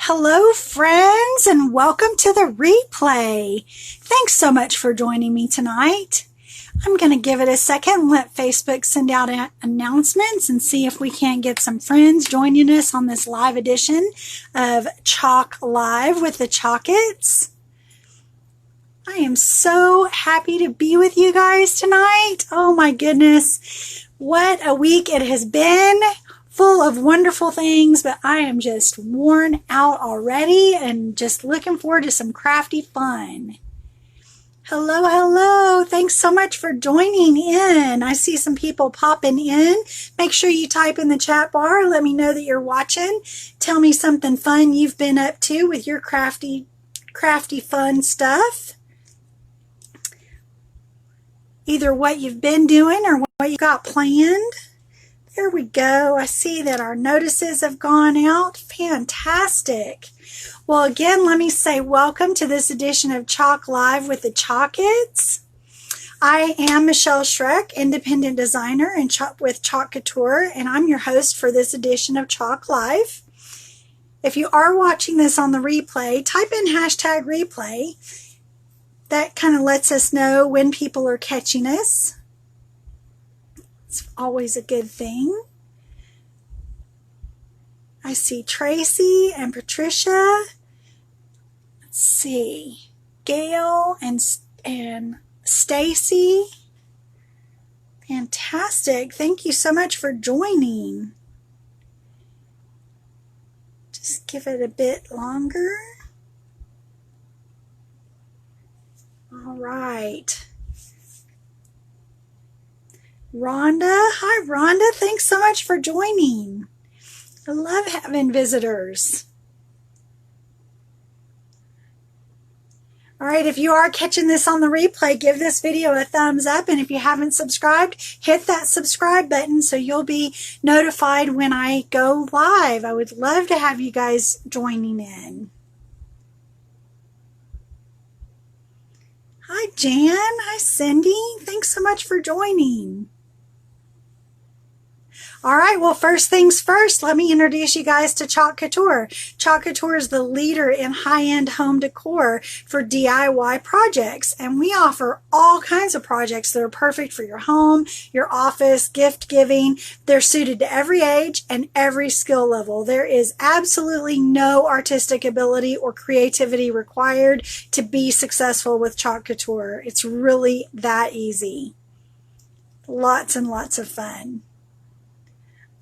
Hello, friends, and welcome to the replay. Thanks so much for joining me tonight. I'm going to give it a second and let Facebook send out announcements and see if we can't get some friends joining us on this live edition of Chalk Live with the Chalkettes. I am so happy to be with you guys tonight. Oh my goodness, what a week it has been. Full of wonderful things, but I am just worn out already and just looking forward to some crafty fun. Hello, hello. Thanks so much for joining in. I see some people popping in. Make sure you type in the chat bar. Let me know that you're watching. Tell me something fun you've been up to with your crafty fun stuff. Either what you've been doing or what you got planned. There we go. I see that our notices have gone out. Fantastic. Well, again, let me say welcome to this edition of Chalk Live with the Chalkettes. I am Michelle Schreck, independent designer with Chalk Couture, and I'm your host for this edition of Chalk Live. If you are watching this on the replay, type in hashtag replay. That kind of lets us know when people are catching us. It's always a good thing. I see Tracy and Patricia. Let's see, Gail and Stacy. Fantastic. Thank you so much for joining. Just give it a bit longer. All right. Rhonda. Hi, Rhonda. Thanks so much for joining. I love having visitors. All right, if you are catching this on the replay, give this video a thumbs up. And if you haven't subscribed, hit that subscribe button so you'll be notified when I go live. I would love to have you guys joining in. Hi, Jan. Hi, Cindy. Thanks so much for joining. All right, well, first things first, let me introduce you guys to Chalk Couture. Chalk Couture is the leader in high-end home decor for DIY projects, and we offer all kinds of projects that are perfect for your home, your office, gift giving. They're suited to every age and every skill level. There is absolutely no artistic ability or creativity required to be successful with Chalk Couture. It's really that easy. Lots and lots of fun.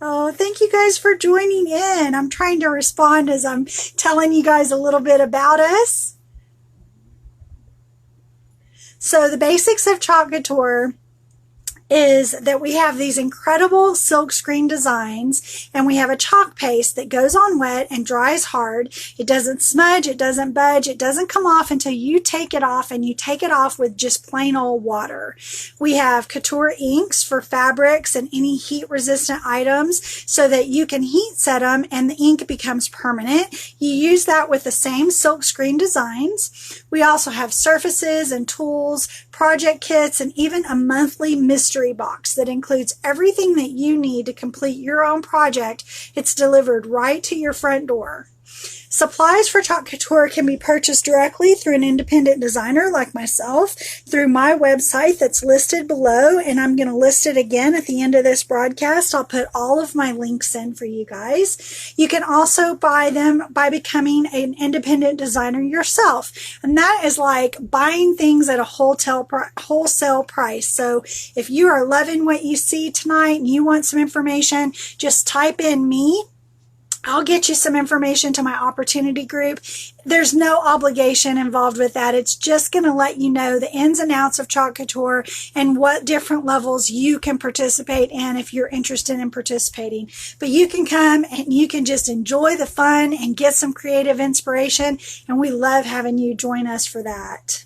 Oh, thank you guys for joining in. I'm trying to respond as I'm telling you guys a little bit about us. So the basics of Chalk Couture is that we have these incredible silk screen designs, and we have a chalk paste that goes on wet and dries hard. It doesn't smudge, it doesn't budge, it doesn't come off until you take it off, and you take it off with just plain old water. We have Couture inks for fabrics and any heat resistant items so that you can heat set them and the ink becomes permanent. You use that with the same silk screen designs. We also have surfaces and tools, project kits, and even a monthly mystery box that includes everything that you need to complete your own project. It's delivered right to your front door. Supplies for Chalk Couture can be purchased directly through an independent designer like myself through my website that's listed below, and I'm going to list it again at the end of this broadcast. I'll put all of my links in for you guys. You can also buy them by becoming an independent designer yourself, and that is like buying things at a wholesale price. So if you are loving what you see tonight and you want some information, just type in me. I'll get you some information to my opportunity group. There's no obligation involved with that. It's just going to let you know the ins and outs of Chalk Couture and what different levels you can participate in if you're interested in participating. But you can come and you can just enjoy the fun and get some creative inspiration, and we love having you join us for that.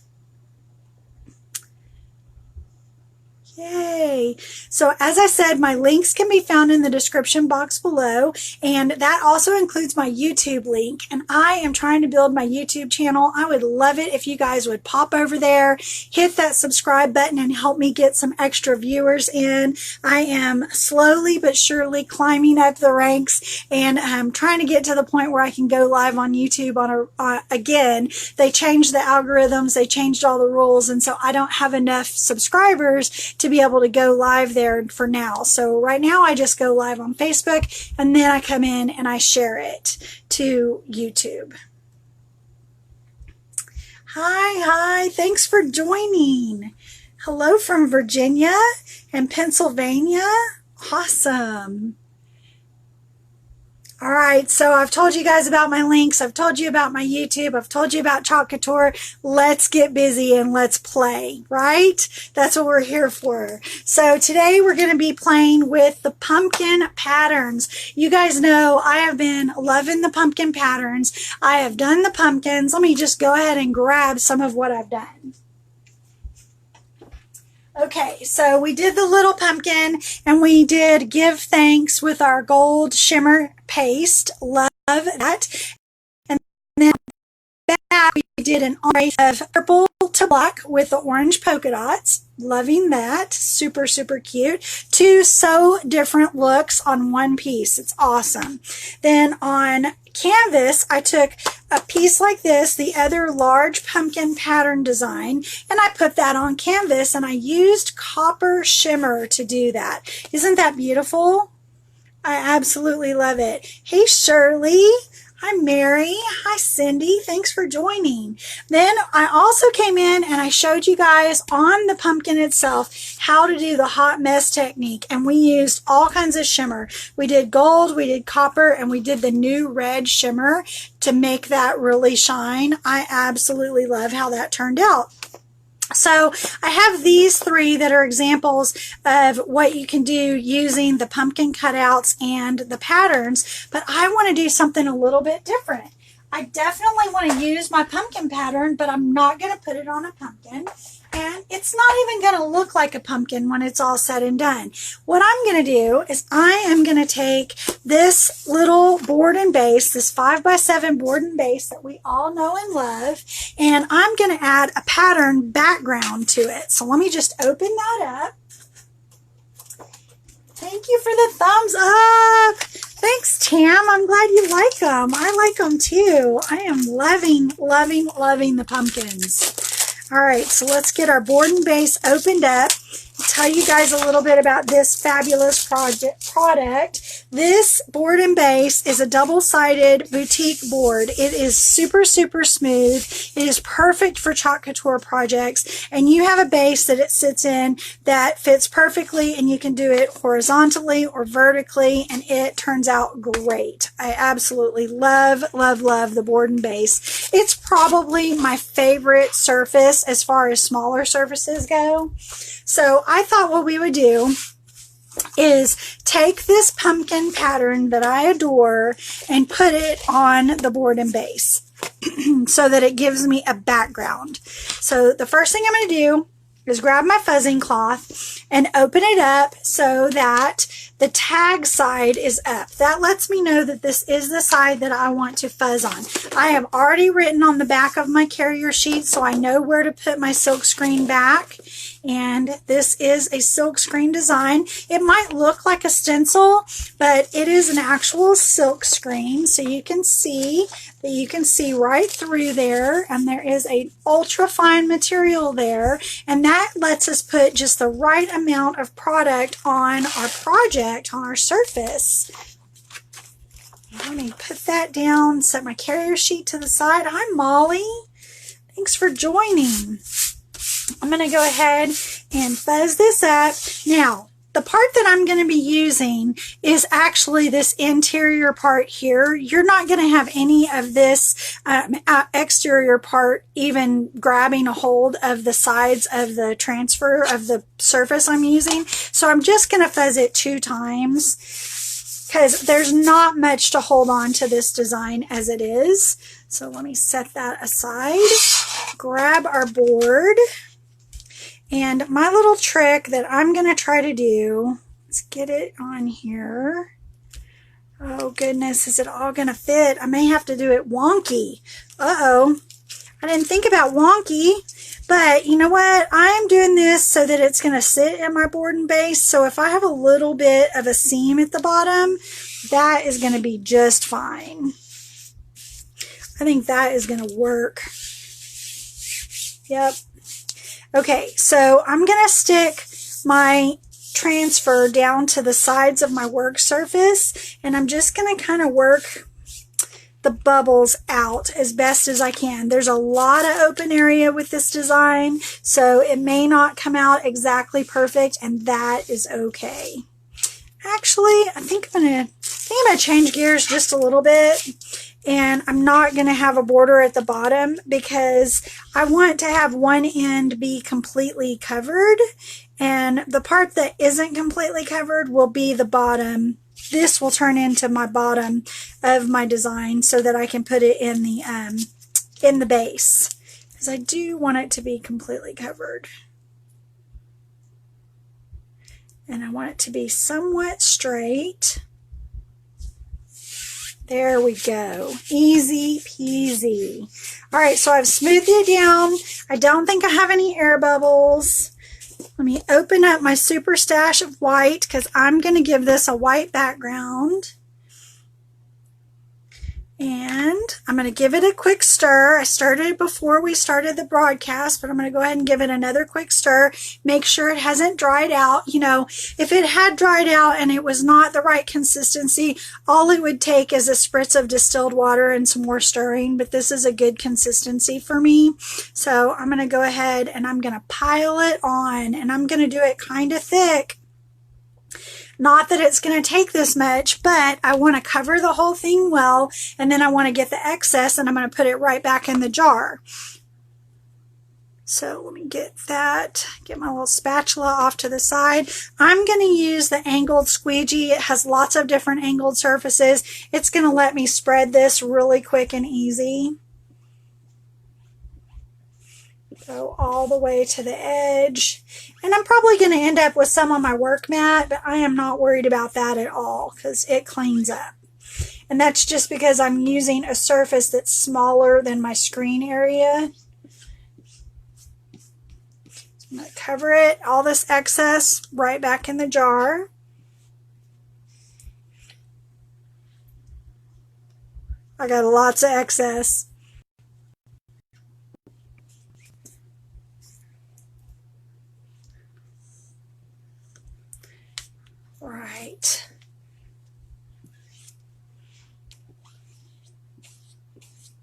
Yay! So as I said, my links can be found in the description box below, and that also includes my YouTube link. And I am trying to build my YouTube channel. I would love it if you guys would pop over there, hit that subscribe button, and help me get some extra viewers in. I am slowly but surely climbing up the ranks, and I'm trying to get to the point where I can go live on YouTube again. They changed the algorithms, they changed all the rules, and so I don't have enough subscribers to be able to go live there for now. So right now I just go live on Facebook, and then I come in and I share it to YouTube. Hi, thanks for joining. Hello from Virginia and Pennsylvania. Awesome. All right, so I've told you guys about my links. I've told you about my YouTube. I've told you about Chalk Couture. Let's get busy and let's play, right? That's what we're here for. So today we're going to be playing with the pumpkin patterns. You guys know I have been loving the pumpkin patterns. I have done the pumpkins. Let me just go ahead and grab some of what I've done. Okay, so we did the little pumpkin, and we did Give Thanks with our gold shimmer paste. Love that. And then back we did an orange of purple to black with the orange polka dots. Loving that. Super, super cute. Two so different looks on one piece. It's awesome. Then on canvas, I took a piece like this, the other large pumpkin pattern design, and I put that on canvas, and I used copper shimmer to do that. Isn't that beautiful? I absolutely love it. Hey, Shirley. Hi, Mary. Hi, Cindy. Thanks for joining. Then I also came in and I showed you guys on the pumpkin itself how to do the hot mess technique, and we used all kinds of shimmer. We did gold, we did copper, and we did the new red shimmer to make that really shine. I absolutely love how that turned out. So I have these three that are examples of what you can do using the pumpkin cutouts and the patterns, but I want to do something a little bit different. I definitely want to use my pumpkin pattern, but I'm not going to put it on a pumpkin. And it's not even going to look like a pumpkin when it's all said and done. What I'm going to do is I am going to take this little board and base, this 5x7 board and base that we all know and love, and I'm going to add a pattern background to it. So let me just open that up. Thank you for the thumbs up. Thanks, Tam. I'm glad you like them. I like them too. I am loving, loving, loving the pumpkins. All right, so let's get our board and base opened up. I'll tell you guys a little bit about this fabulous product. This board and base is a double-sided boutique board. It is super, super smooth. It is perfect for Chalk Couture projects, and you have a base that it sits in that fits perfectly, and you can do it horizontally or vertically, and it turns out great. I absolutely love, love, love the board and base. It's probably my favorite surface as far as smaller surfaces go. So I thought what we would do is take this pumpkin pattern that I adore and put it on the board and base so that it gives me a background. So the first thing I'm going to do is grab my fuzzing cloth and open it up so that the tag side is up. That lets me know that this is the side that I want to fuzz on. I have already written on the back of my carrier sheet, so I know where to put my silk screen back. And this is a silk screen design. It might look like a stencil, but it is an actual silk screen, so you can see that you can see right through there, and there is a ultra fine material there, and that lets us put just the right amount of product on our project, on our surface. Let me put that down, set my carrier sheet to the side. Hi, Molly. Thanks for joining. I'm going to go ahead and fuzz this up. Now, the part that I'm going to be using is actually this interior part here. You're not going to have any of this exterior part even grabbing a hold of the sides of the transfer of the surface I'm using. So I'm just going to fuzz it 2 times because there's not much to hold on to this design as it is. So let me set that aside. Grab our board. And my little trick that I'm going to try to do, let's get it on here. Oh goodness, is it all going to fit? I may have to do it wonky. Uh-oh. I didn't think about wonky, but you know what? I'm doing this so that it's going to sit at my board and base. So if I have a little bit of a seam at the bottom, that is going to be just fine. I think that is going to work. Yep. Okay, so I'm going to stick my transfer down to the sides of my work surface, and I'm just going to kind of work the bubbles out as best as I can. There's a lot of open area with this design, so it may not come out exactly perfect, and that is okay. Actually, I think I'm gonna change gears just a little bit, and I'm not gonna have a border at the bottom because I want to have one end be completely covered, and the part that isn't completely covered will be the bottom. This will turn into my bottom of my design so that I can put it in the base, because I do want it to be completely covered. And I want it to be somewhat straight. There we go. Easy peasy. All right, so I've smoothed it down. I don't think I have any air bubbles. Let me open up my super stash of white because I'm going to give this a white background. And I'm going to give it a quick stir. I stirred it before we started the broadcast, but I'm going to go ahead and give it another quick stir. Make sure it hasn't dried out. You know, if it had dried out and it was not the right consistency, all it would take is a spritz of distilled water and some more stirring, but this is a good consistency for me. So I'm going to go ahead and I'm going to pile it on, and I'm going to do it kind of thick. Not that it's going to take this much, but I want to cover the whole thing well, and then I want to get the excess, and I'm going to put it right back in the jar. So let me get that, get my little spatula off to the side. I'm going to use the angled squeegee. It has lots of different angled surfaces. It's going to let me spread this really quick and easy. Go all the way to the edge. And I'm probably going to end up with some on my work mat, but I am not worried about that at all because it cleans up. And that's just because I'm using a surface that's smaller than my screen area. I'm going to cover it, all this excess, right back in the jar. I got lots of excess. Right.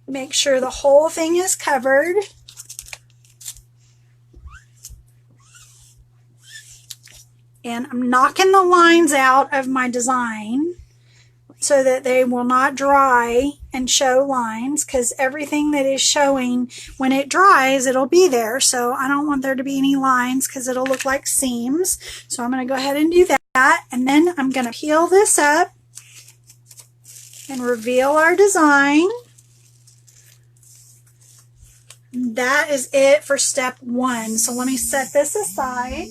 Make sure the whole thing is covered. And I'm knocking the lines out of my design so that they will not dry and show lines, because everything that is showing, when it dries, it'll be there. So I don't want there to be any lines because it'll look like seams. So I'm going to go ahead and do that. And then I'm going to peel this up and reveal our design. That is it for step one. So let me set this aside.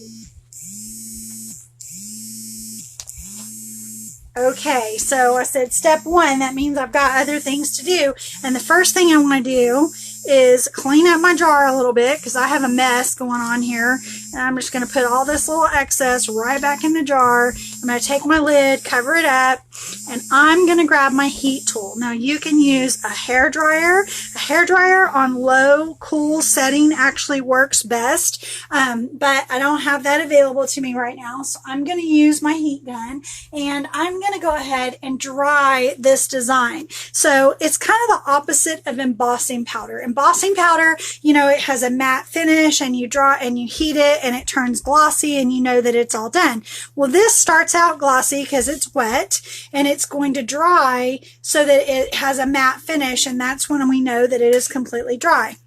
Okay, so I said step one. That means I've got other things to do. And the first thing I want to do is clean up my jar a little bit because I have a mess going on here. And I'm just going to put all this little excess right back in the jar. I'm going to take my lid, cover it up, and I'm going to grab my heat tool. Now you can use a hair dryer. A hair dryer on low cool setting actually works best, but I don't have that available to me right now. So I'm going to use my heat gun, and I'm going to go ahead and dry this design. So it's kind of the opposite of embossing powder. Embossing powder, you know, it has a matte finish, and you draw and you heat it and it turns glossy, and you know that it's all done. Well, this starts out glossy because it's wet, and it's going to dry so that it has a matte finish, and that's when we know that it is completely dry.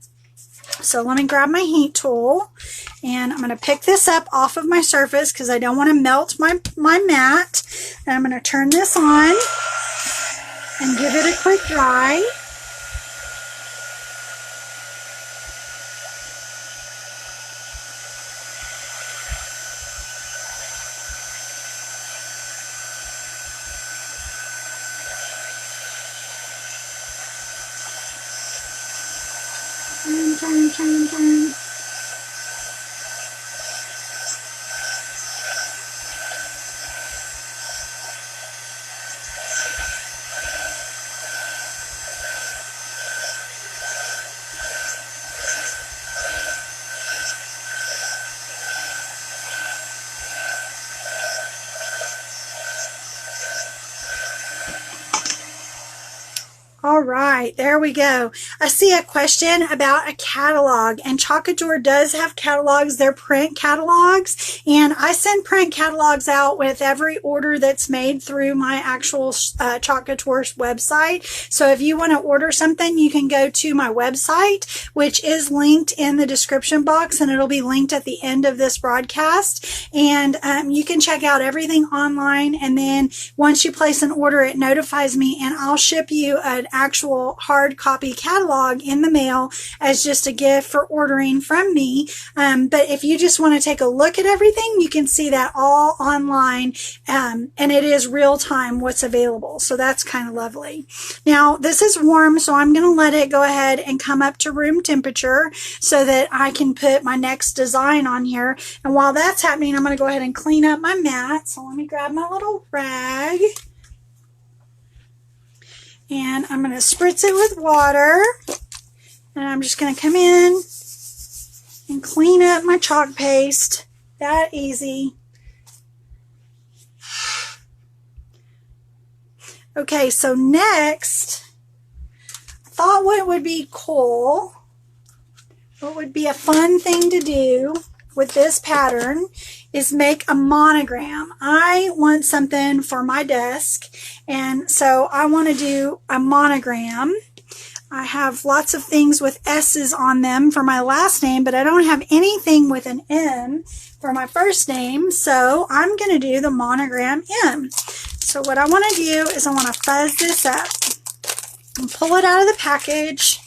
So let me grab my heat tool, and I'm going to pick this up off of my surface because I don't want to melt my mat. And I'm going to turn this on and give it a quick dry. turn, turn, turn. All right, there we go. I see a question about a catalog, and Chalkology does have catalogs. They're print catalogs, and I send print catalogs out with every order that's made through my actual Chalkology website. So if you want to order something, you can go to my website, which is linked in the description box, and it'll be linked at the end of this broadcast. And you can check out everything online, and then once you place an order, it notifies me, and I'll ship you an actual hard copy catalog in the mail as just a gift for ordering from me. But if you just want to take a look at everything, you can see that all online, and it is real time what's available. So that's kind of lovely. Now this is warm, so I'm going to let it go ahead and come up to room temperature so that I can put my next design on here. And while that's happening, I'm going to go ahead and clean up my mat. So let me grab my little rag. And I'm going to spritz it with water, and I'm just going to come in and clean up my chalk paste. That easy. Okay, so next, I thought what would be cool, what would be a fun thing to do with this pattern is make a monogram. I want something for my desk, and so I want to do a monogram. I have lots of things with S's on them for my last name, but I don't have anything with an M for my first name, so I'm going to do the monogram M. So what I want to do is I want to fuzz this up and pull it out of the package.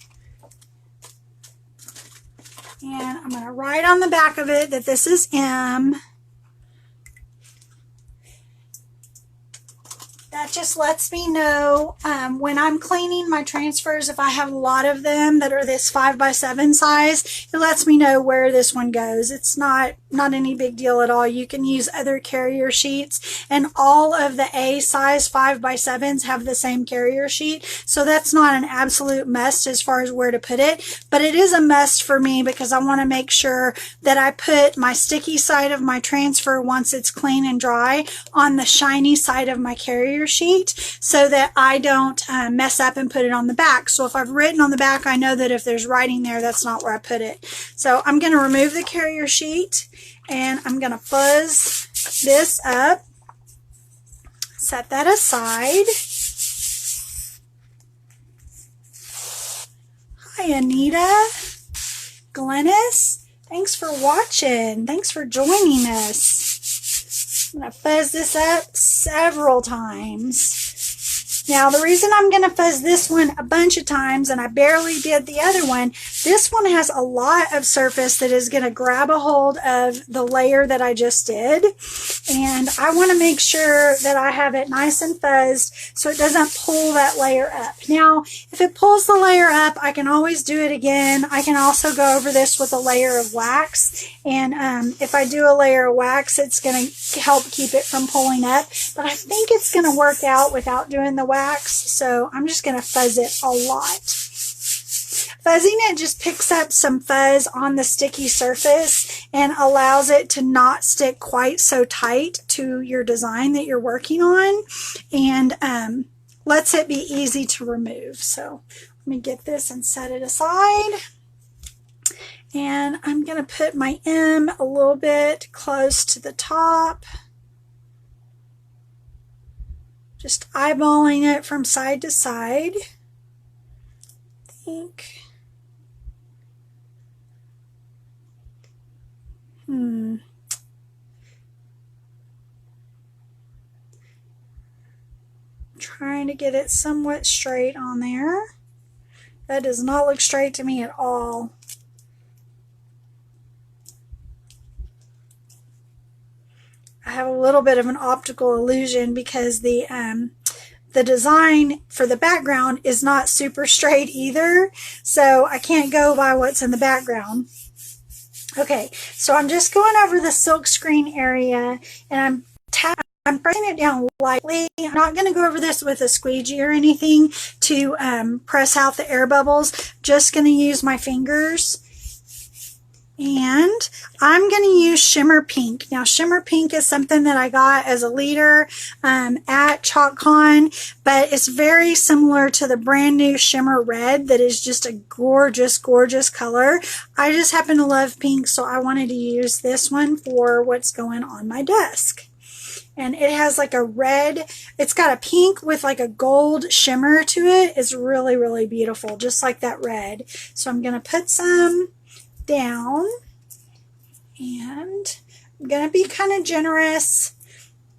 And I'm going to write on the back of it that this is M. That just lets me know when I'm cleaning my transfers, if I have a lot of them that are this 5x7 size, it lets me know where this one goes. It's not any big deal at all. You can use other carrier sheets, and all of the A size 5x7s have the same carrier sheet. So that's not an absolute must as far as where to put it, but it is a must for me because I want to make sure that I put my sticky side of my transfer once it's clean and dry on the shiny side of my carrier sheet so that I don't mess up and put it on the back. So if I've written on the back, I know that if there's writing there, that's not where I put it. So I'm going to remove the carrier sheet, and I'm going to fuzz this up, set that aside. Hi Anita, Glennis, thanks for watching. Thanks for joining us. I'm going to fuzz this up several times. Now, the reason I'm going to fuzz this one a bunch of times, and I barely did the other one, this one has a lot of surface that is going to grab a hold of the layer that I just did. And I want to make sure that I have it nice and fuzzed so it doesn't pull that layer up. Now, if it pulls the layer up, I can always do it again. I can also go over this with a layer of wax. And if I do a layer of wax, it's going to help keep it from pulling up. But I think it's going to work out without doing the wax, so I'm just going to fuzz it a lot. Fuzzing it just picks up some fuzz on the sticky surface and allows it to not stick quite so tight to your design that you're working on, and lets it be easy to remove. So let me get this and set it aside. And I'm going to put my M a little bit close to the top. Just eyeballing it from side to side. I think. Trying to get it somewhat straight on there. That does not look straight to me at all. I have a little bit of an optical illusion because the the design for the background is not super straight either, so I can't go by what's in the background. Okay, so I'm just going over the silk screen area, and I'm pressing it down lightly. I'm not going to go over this with a squeegee or anything to press out the air bubbles. Just going to use my fingers. And I'm going to use Shimmer Pink. Now, Shimmer Pink is something that I got as a leader at ChalkCon, but it's very similar to the brand new Shimmer Red that is just a gorgeous, gorgeous color. I just happen to love pink, so I wanted to use this one for what's going on my desk. And it has like a red, it's got a pink with like a gold shimmer to it. It's really, really beautiful, just like that red. So I'm going to put some down, and I'm going to be kind of generous,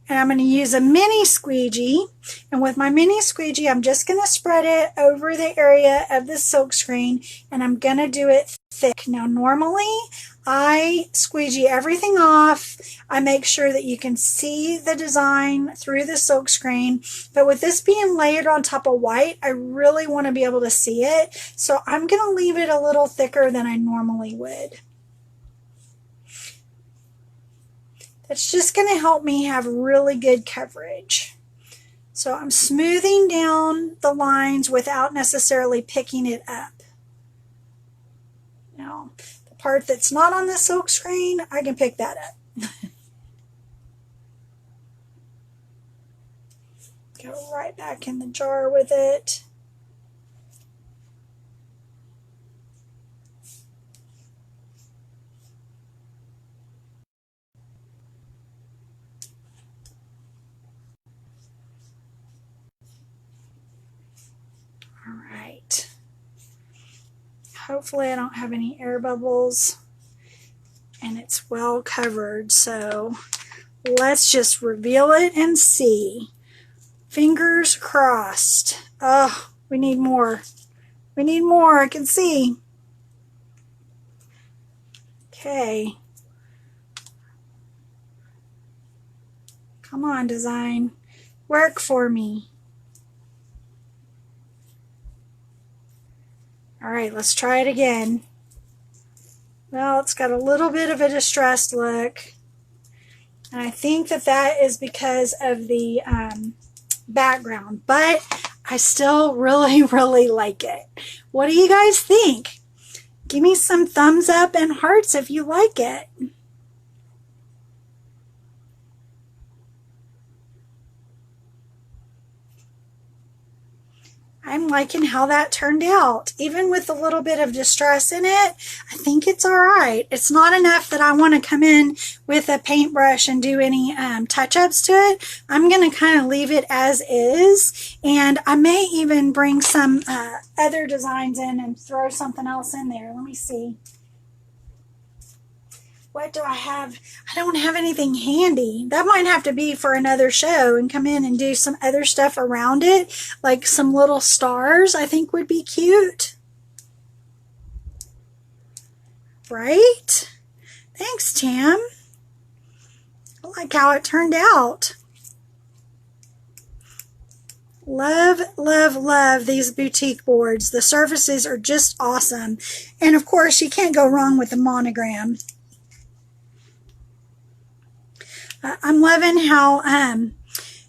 and I'm going to use a mini squeegee, and with my mini squeegee I'm just going to spread it over the area of the silk screen, and I'm going to do it thick. Now normally I squeegee everything off. I make sure that you can see the design through the silk screen, but with this being layered on top of white, I really want to be able to see it, so I'm going to leave it a little thicker than I normally would. That's just going to help me have really good coverage. So I'm smoothing down the lines without necessarily picking it up. Now, the part that's not on the silk screen, I can pick that up. Go right back in the jar with it. All right. Hopefully I don't have any air bubbles, and it's well covered, so let's just reveal it and see. Fingers crossed. Oh, we need more. We need more, I can see. Okay. Come on, design. Work for me. All right, let's try it again. Well, it's got a little bit of a distressed look. And I think that that is because of the background, but I still really, really like it. What do you guys think? Give me some thumbs up and hearts if you like it. I'm liking how that turned out. Even with a little bit of distress in it, I think it's all right. It's not enough that I want to come in with a paintbrush and do any touch-ups to it. I'm going to kind of leave it as is, and I may even bring some other designs in and throw something else in there. Let me see. What do I have? I don't have anything handy. That might have to be for another show and come in and do some other stuff around it, like some little stars I think would be cute. Right? Thanks, Tam. I like how it turned out. Love, love, love these boutique boards. The surfaces are just awesome. And of course, you can't go wrong with the Monogram. I'm loving how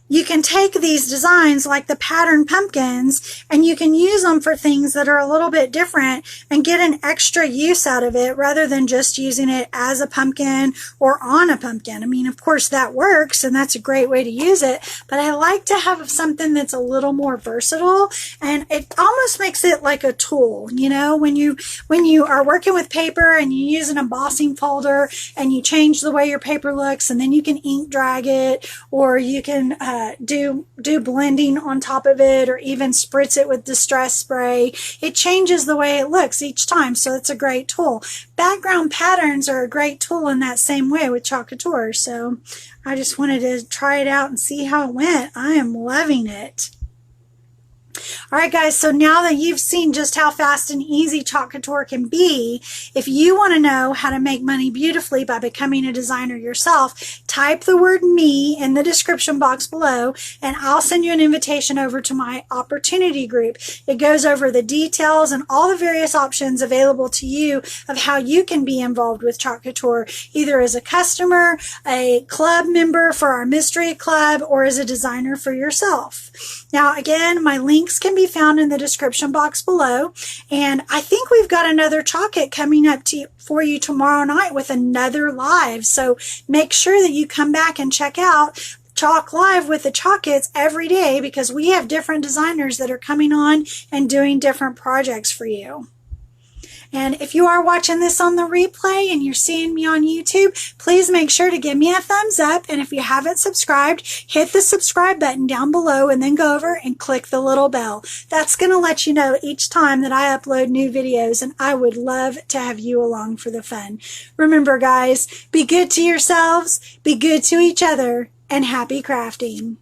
you can take these designs like the pattern pumpkins and you can use them for things that are a little bit different and get an extra use out of it rather than just using it as a pumpkin or on a pumpkin. I mean, of course that works and that's a great way to use it, but I like to have something that's a little more versatile, and it almost makes it like a tool. You know, when you are working with paper and you use an embossing folder and you change the way your paper looks, and then you can ink drag it, or you can do blending on top of it, or even spritz it with distress spray. It changes the way it looks each time, so it's a great tool. Background patterns are a great tool in that same way with Couture, so I just wanted to try it out and see how it went. I am loving it. All right, guys, so now that you've seen just how fast and easy Couture can be, if you want to know how to make money beautifully by becoming a designer yourself, type the word me in the description box below, and I'll send you an invitation over to my opportunity group. It goes over the details and all the various options available to you of how you can be involved with Chalk Couture, either as a customer, a club member for our mystery club, or as a designer for yourself. Now, again, my links can be found in the description box below, and I think we've got another Chalk It coming up for you tomorrow night with another live. So make sure that you come back and check out Chalk Live with the Chalk It's every day, because we have different designers that are coming on and doing different projects for you. And if you are watching this on the replay and you're seeing me on YouTube, please make sure to give me a thumbs up. And if you haven't subscribed, hit the subscribe button down below and then go over and click the little bell. That's going to let you know each time that I upload new videos, and I would love to have you along for the fun. Remember, guys, be good to yourselves, be good to each other, and happy crafting.